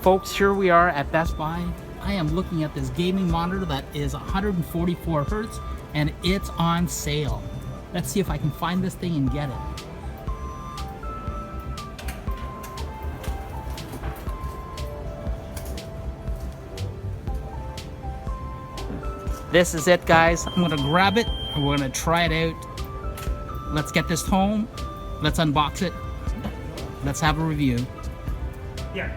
Folks, here we are at Best Buy. I am looking at this gaming monitor that is 144 Hertz and it's on sale. Let's see if I can find this thing and get it. This is it, guys. I'm gonna grab it and we're gonna try it out. Let's get this home. Let's unbox it. Let's have a review. Yeah.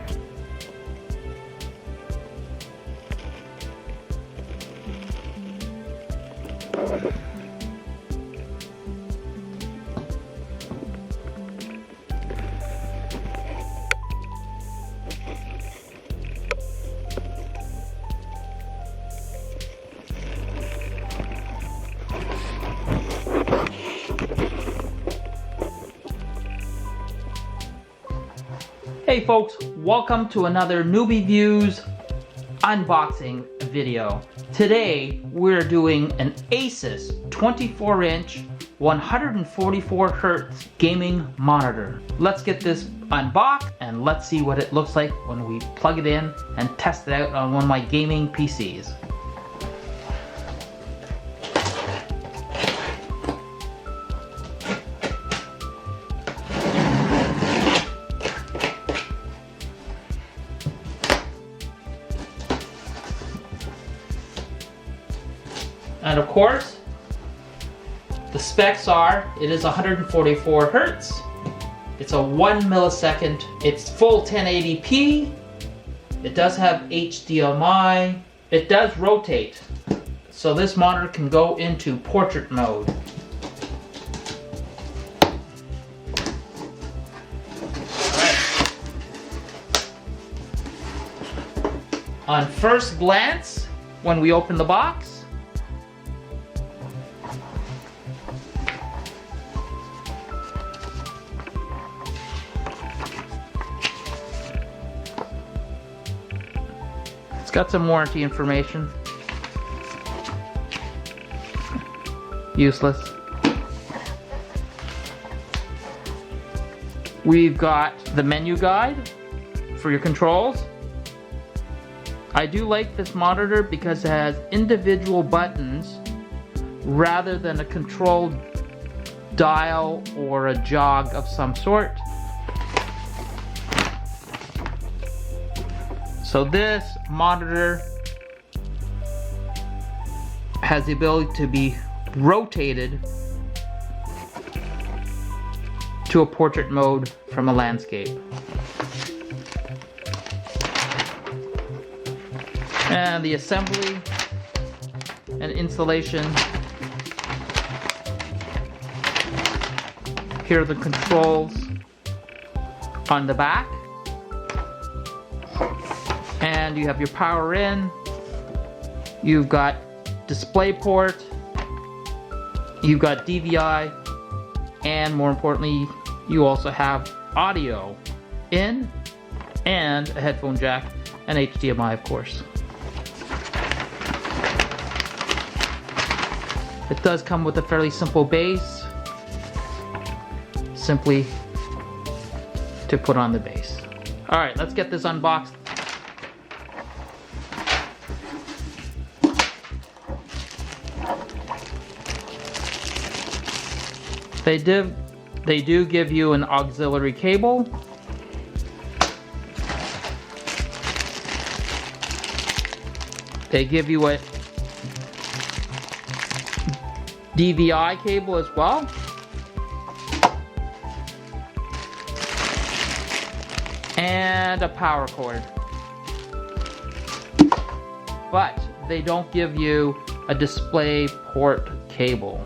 Hey folks, welcome to another Newbie Views unboxing video. Today we're doing an Asus 24-inch 144 Hertz gaming monitor. Let's get this unboxed and let's see what it looks like when we plug it in and test it out on one of my gaming PCs. And of course, the specs are, it is 144 Hertz, it's a 1 millisecond, it's full 1080p, it does have HDMI, it does rotate, so this monitor can go into portrait mode. On first glance, when we open the box, got some warranty information. Useless. We've got the menu guide for your controls. I do like this monitor because it has individual buttons rather than a control dial or a jog of some sort. So this monitor has the ability to be rotated to a portrait mode from a landscape. And the assembly and installation. Here are the controls on the back. And you have your power in, you've got DisplayPort, you've got DVI, and more importantly, you also have audio in and a headphone jack and HDMI, of course. It does come with a fairly simple base, simply to put on the base. Alright, let's get this unboxed. They do give you an auxiliary cable. They give you a DVI cable as well. And a power cord. But they don't give you a DisplayPort cable.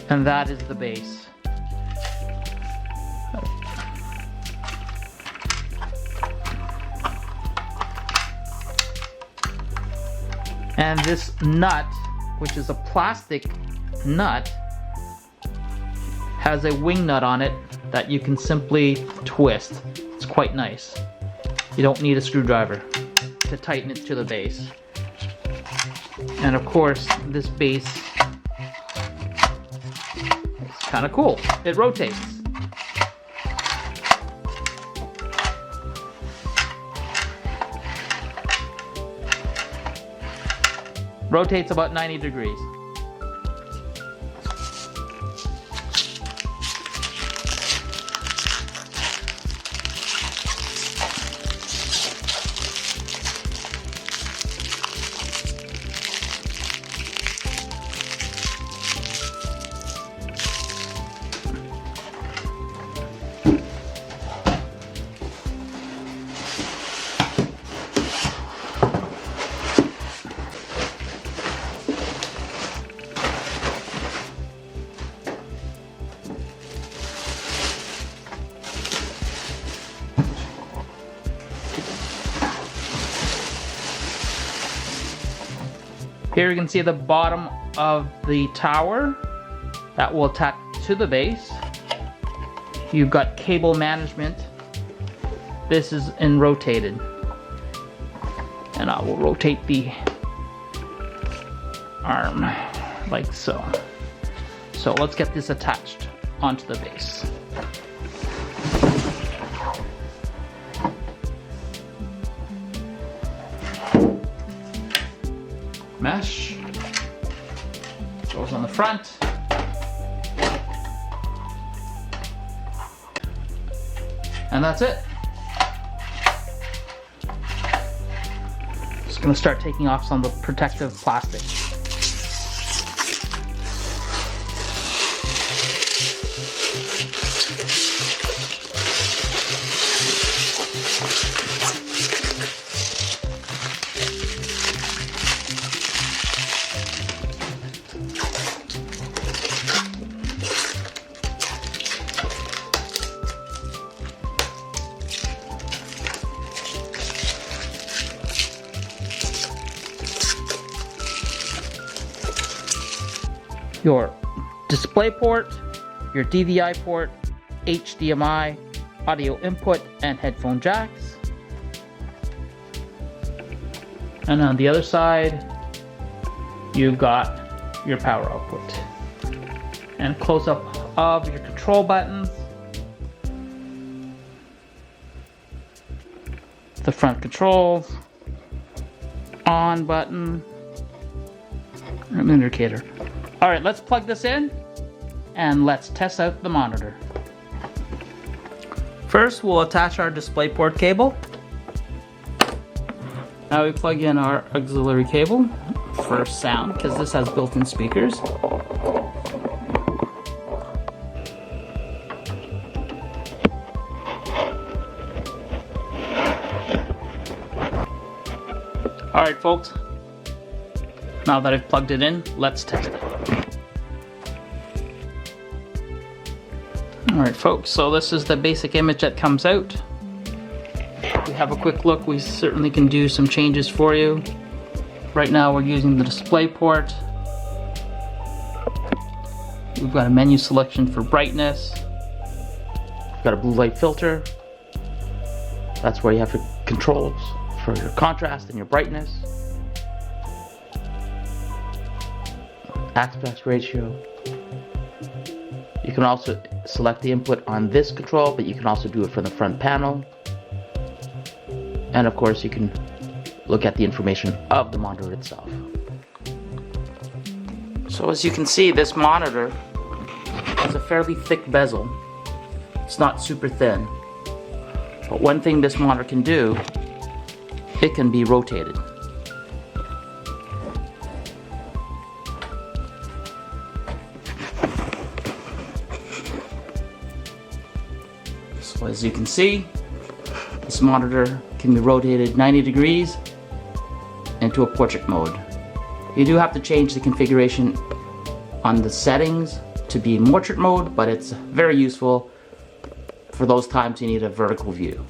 And that is the base. And this nut, which is a plastic nut, has a wing nut on it that you can simply twist. It's quite nice. You don't need a screwdriver. to tighten it to the base. And of course, this base is kind of cool. It rotates. Rotates about 90 degrees. Here you can see the bottom of the tower that will attach to the base. You've got cable management. This is in rotated. And I will rotate the arm like so. So let's get this attached onto the base. Mesh goes on the front. And that's it. Just gonna start taking off some of the protective plastic. Your display port, your DVI port, HDMI, audio input, and headphone jacks. And on the other side, you've got your power output. And close up of your control buttons. The front controls, on button, and indicator. Alright, let's plug this in and let's test out the monitor. First, we'll attach our DisplayPort cable. Now we plug in our auxiliary cable for sound, because this has built-in speakers. Alright folks, now that I've plugged it in, let's test it. Alright folks, so this is the basic image that comes out. If we have a quick look, we certainly can do some changes for you. Right now we're using the display port. We've got a menu selection for brightness. We've got a blue light filter. That's where you have your controls for your contrast and your brightness. Aspect ratio. You can also select the input on this control, but you can also do it from the front panel. And of course you can look at the information of the monitor itself. So as you can see, this monitor has a fairly thick bezel. It's not super thin. But one thing this monitor can do, it can be rotated. So as you can see, this monitor can be rotated 90 degrees into a portrait mode. You do have to change the configuration on the settings to be in portrait mode, but it's very useful for those times you need a vertical view.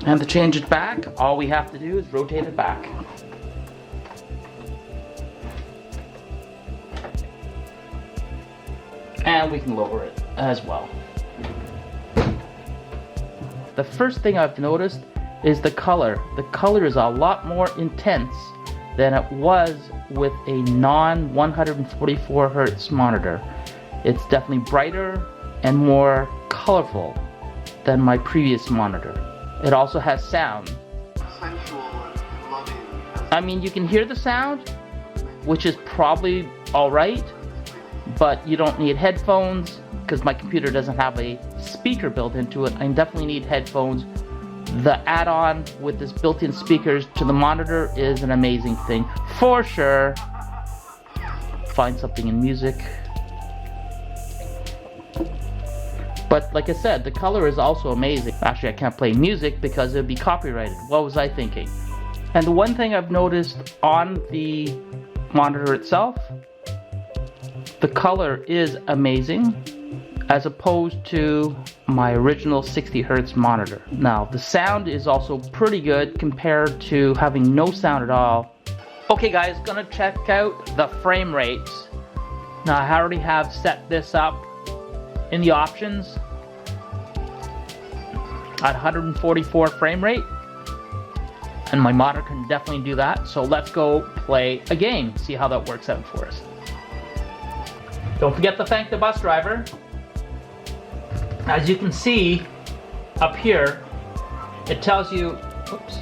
And to change it back, all we have to do is rotate it back. And we can lower it as well. The first thing I've noticed is the color. The color is a lot more intense than it was with a non 144 Hz monitor. It's definitely brighter and more colorful than my previous monitor. It also has sound. I mean, you can hear the sound, which is probably alright, but you don't need headphones because my computer doesn't have a speaker built into it. I definitely need headphones. The add-on with this built-in speakers to the monitor is an amazing thing for sure. Find something in music. But like I said, the color is also amazing. Actually, I can't play music because it would be copyrighted. What was I thinking? And the one thing I've noticed on the monitor itself, the color is amazing as opposed to my original 60 Hz monitor. Now, the sound is also pretty good compared to having no sound at all. Okay guys, gonna check out the frame rates. Now, I already have set this up in the options at 144 frame rate, and my monitor can definitely do that. So let's go play a game, see how that works out for us. Don't forget to thank the bus driver. As you can see up here, it tells you, oops,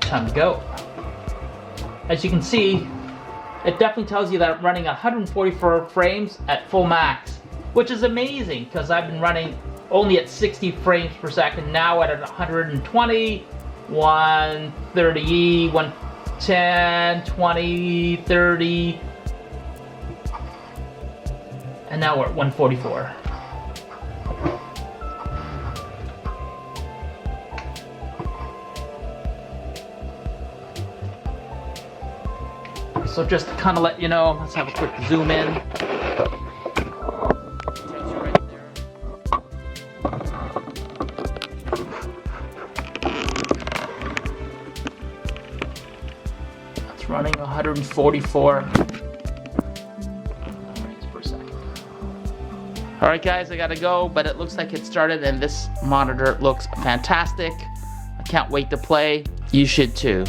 time to go. As you can see, it definitely tells you that I'm running 144 frames at full max, which is amazing because I've been running only at 60 frames per second, now at 120, 130, 110, 20, 30, and now we're at 144. So just to kind of let you know, let's have a quick zoom in. That's running 144 frames per second. Alright guys, I gotta go, but it looks like it started and this monitor looks fantastic. I can't wait to play. You should too.